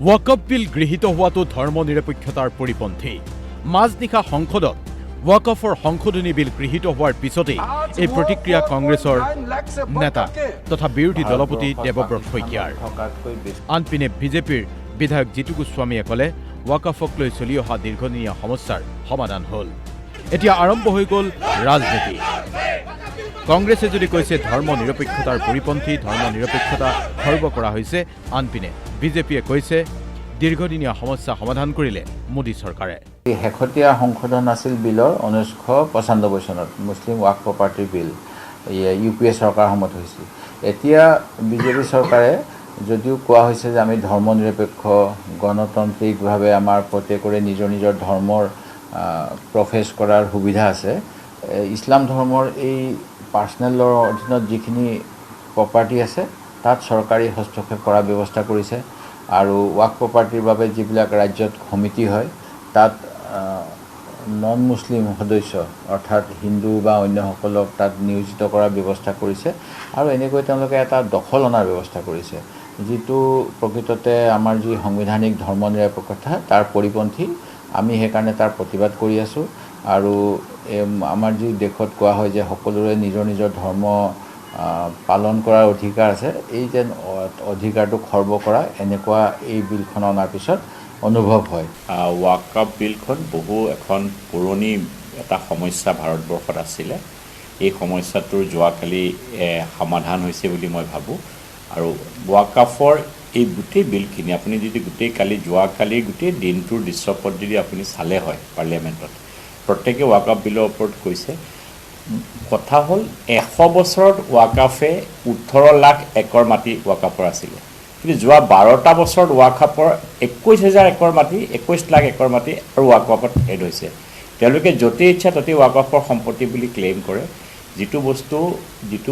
ৱাকফ বিল গৃহীত হোৱাটো ধৰ্ম নিৰপেক্ষতাৰ পৰিপন্থী। মাজনিশা সংসদত ৱাকফৰ সংশোধনী বিল গৃহীত হোৱাৰ পিছতেই এই প্ৰতিক্ৰিয়া কংগ্ৰেছৰ নেতা তথা বিৰোধী দলপতি দেৱব্ৰত শইকীয়াৰ। আনপিনে বিজেপিৰ বিধায়ক জিতু গোস্বামীয়ে ক'লে ৱাকফক লৈ চলি অহা দীৰ্ঘদিনীয়া সমস্যাৰ সমাধান হ'ল। এতিয়া আৰম্ভ হৈ গ'ল ৰাজনীতি। কংগ্ৰেছে যদি কৈছে ধৰ্ম নিৰপেক্ষতাৰ পৰিপন্থী, ধৰ্ম নিৰপেক্ষতা খৰ্ব কৰা হৈছে, আনপিনে বিজেপিয়ে কৈছে দীৰ্ঘদিনীয়া সমস্যা সমাধান কৰিলে মোদী চৰকাৰে। শেহতীয়া সংশোধন আছিল বিলৰ 1995 চনত মুছলিম ৱাকফ প্ৰপাৰ্টি বিল, UPA চৰকাৰ সময়ত হৈছিল। এতিয়া বিজেপি চৰকাৰে যদিও কোৱা হৈছে যে আমি ধৰ্ম নিৰপেক্ষ গণতান্ত্ৰিকভাৱে আমাৰ প্ৰত্যেকৰে নিজৰ নিজৰ ধৰ্মৰ প্ৰফেছ কৰাৰ সুবিধা আছে, ইছলাম ধৰ্মৰ এই পাৰ্চনেলৰ অধীনত যিখিনি প্ৰপাৰ্টি আছে তাত চৰকাৰী হস্তক্ষেপ কৰাৰ ব্যৱস্থা কৰিছে। আৰু ৱাকফ প্ৰপাৰ্টিৰ বাবে যিবিলাক ৰাজ্যত সমিতি হয় তাত নন মুছলিম সদস্য অৰ্থাৎ হিন্দু বা অন্যসকলক তাত নিয়োজিত কৰাৰ ব্যৱস্থা কৰিছে। আৰু এনেকৈ তেওঁলোকে এটা দখল অনাৰ ব্যৱস্থা কৰিছে, যিটো প্ৰকৃততে আমাৰ যি সাংবিধানিক ধৰ্ম নিৰপেক্ষতা তাৰ পৰিপন্থী। আমি সেইকাৰণে তাৰ প্ৰতিবাদ কৰি আছোঁ। আৰু আমাৰ যি দেশত কোৱা হয় যে সকলোৰে নিজৰ নিজৰ ধৰ্ম পালন কৰাৰ অধিকাৰ আছে, এই যে অধিকাৰটো খৰ্ব কৰা এনেকুৱা এই বিলখন অনাৰ পিছত অনুভৱ হয়। ৱাকফ বিলখন এখন পুৰণি এটা সমস্যা ভাৰতবৰ্ষত আছিলে। এই সমস্যাটোৰ যোৱাকালি সমাধান হৈছে বুলি মই ভাবোঁ। আৰু ৱাকফৰ এই গোটেই বিলখিনি আপুনি যদি যোৱাকালিৰ গোটেই দিনটোৰ দৃশ্যপট যদি আপুনি চালে হয় পাৰ্লিয়ামেণ্টত, প্ৰত্যেকে ৱাকফ বিলৰ ওপৰত কৈছে। কথা হ'ল 100 বছৰত ৱাকফে 18 লাখ একৰ মাটি ৱাকফৰ আছিলে, কিন্তু যোৱা 12টা বছৰত ৱাকফৰ 21,000 একৰ মাটি, 21 লাখ একৰ মাটি আৰু ৱাকফত এড হৈছে। তেওঁলোকে য'তেই ইচ্ছা ত'তেই ৱাকফৰ সম্পত্তি বুলি ক্লেইম কৰে, যিটো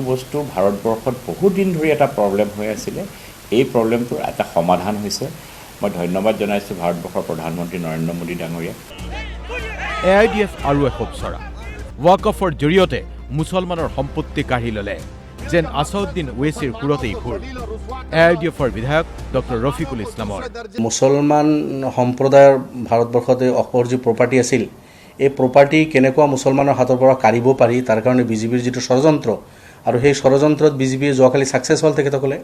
বস্তু ভাৰতবৰ্ষত বহুত দিন ধৰি এটা প্ৰব্লেম হৈ আছিলে। এই প্ৰব্লেমটোৰ এটা সমাধান হৈছে। মই ধন্যবাদ জনাইছোঁ ভাৰতবৰ্ষৰ প্ৰধানমন্ত্ৰী নৰেন্দ্ৰ মোদী ডাঙৰীয়াক। AIDF আৰু এসোপ চৰা ৱাকফৰ জৰিয়তে মুছলমানৰ সম্পত্তি কাঢ়ি ল'লে যেন আছাউদ্দিন ওৱেচিৰ সুৰতেই সুৰ। AIDFৰ বিধায়ক ডক্টৰ ৰফিকুল ইছলামৰ। মুছলমান সম্প্ৰদায়ৰ ভাৰতবৰ্ষত অসমৰ যি প্ৰপাৰ্টি আছিল, এই প্ৰপাৰ্টি কেনেকুৱা মুছলমানৰ হাতৰ পৰা কাঢ়িব পাৰি তাৰ কাৰণে বিজেপিৰ যিটো ষড়যন্ত্ৰ, আৰু সেই ষড়যন্ত্ৰত বিজেপিয়ে যোৱাকালি ছাকচেছ হ'ল তেখেতসকলে।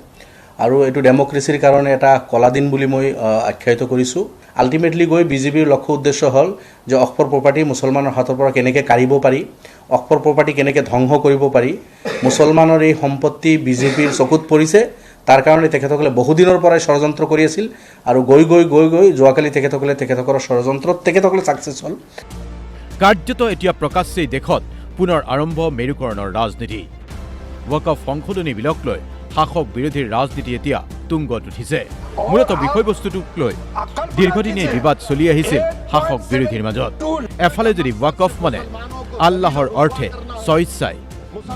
আৰু এইটো ডেমক্ৰেচিৰ কাৰণে এটা কলা দিন বুলি মই আখ্যায়িত কৰিছোঁ। আল্টিমেটলি গৈ বিজেপিৰ লক্ষ্য উদ্দেশ্য হ'ল যে অসমৰ প্ৰপাৰ্টি মুছলমানৰ হাতৰ পৰা কেনেকৈ কাঢ়িব পাৰি, অসমৰ প্ৰপাৰ্টি কেনেকৈ ধ্বংস কৰিব পাৰি। মুছলমানৰ এই সম্পত্তি বিজেপিৰ চকুত পৰিছে, তাৰ কাৰণে তেখেতসকলে বহুদিনৰ পৰাই ষড়যন্ত্ৰ কৰি আছিল। আৰু গৈ যোৱাকালি তেখেতসকলৰ ষড়যন্ত্ৰত তেখেতসকলে ছাকচেছ হ'ল। কাৰ্যত এতিয়া প্ৰকাশ্যেই দেশত পুনৰ আৰম্ভ মেৰুকৰণৰ ৰাজনীতি। ৱাকফ সংশোধনী বিলক লৈ শাসক বিৰোধীৰ ৰাজনীতি এতিয়া তুংগত উঠিছে। মূলতঃ বিষয়বস্তুটোক লৈ দীৰ্ঘদিনীয়া বিবাদ চলি আহিছিল শাসক বিৰোধীৰ মাজত। এফালে যদি ৱাকফ মানে আল্লাহৰ অৰ্থে স্বইচ্ছাই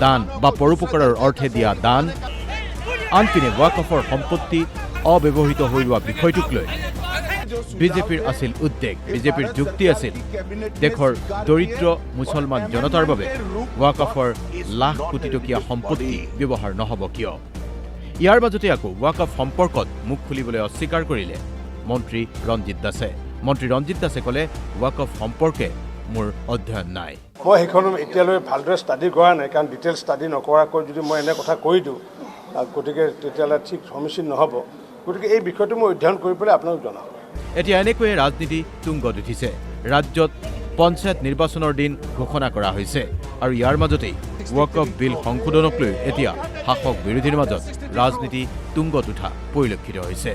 দান বা পৰোপকাৰৰ অৰ্থে দিয়া দান, আনপিনে ৱাকফৰ সম্পত্তি অব্যৱহৃত হৈ ৰোৱা বিষয়টোক লৈ বিজেপিৰ আছিল উদ্বেগ। বিজেপিৰ যুক্তি আছিল দেশৰ দৰিদ্ৰ মুছলমান জনতাৰ বাবে ৱাকফৰ লাখ কোটি টকীয়া সম্পত্তি ব্যৱহাৰ নহ'ব কিয়। ইয়াৰ মাজতে আকৌ ৱাকফ সম্পৰ্কত মুখ খুলিবলৈ অস্বীকাৰ কৰিলে মন্ত্ৰী ৰঞ্জিত দাসে। মন্ত্ৰী ৰঞ্জিত দাসে ক'লে ৱাকফ সম্পৰ্কে মোৰ অধ্যয়ন নাই। মই সেইখন এতিয়ালৈ ভালদৰে ষ্টাডি কৰা নাই, কাৰণ ডিটেইল ষ্টাডি নকৰাকৈ যদি মই এনে কথা কৈ দিওঁ গতিকে তেতিয়াহ'লে ঠিক সমীচীন নহ'ব। গতিকে এই বিষয়টো মই অধ্যয়ন কৰি পেলাই আপোনাক জনাম। এতিয়া এনেকৈয়ে ৰাজনীতি তুংগত উঠিছে। ৰাজ্যত পঞ্চায়ত নিৰ্বাচনৰ দিন ঘোষণা কৰা হৈছে, আৰু ইয়াৰ মাজতেই ৱাকফ বিল সংশোধনক লৈ এতিয়া শাসক বিৰোধীৰ মাজত ৰাজনীতি তুংগত উঠা পৰিলক্ষিত হৈছে।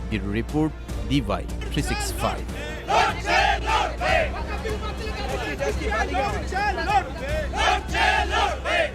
Bureau report DY 365।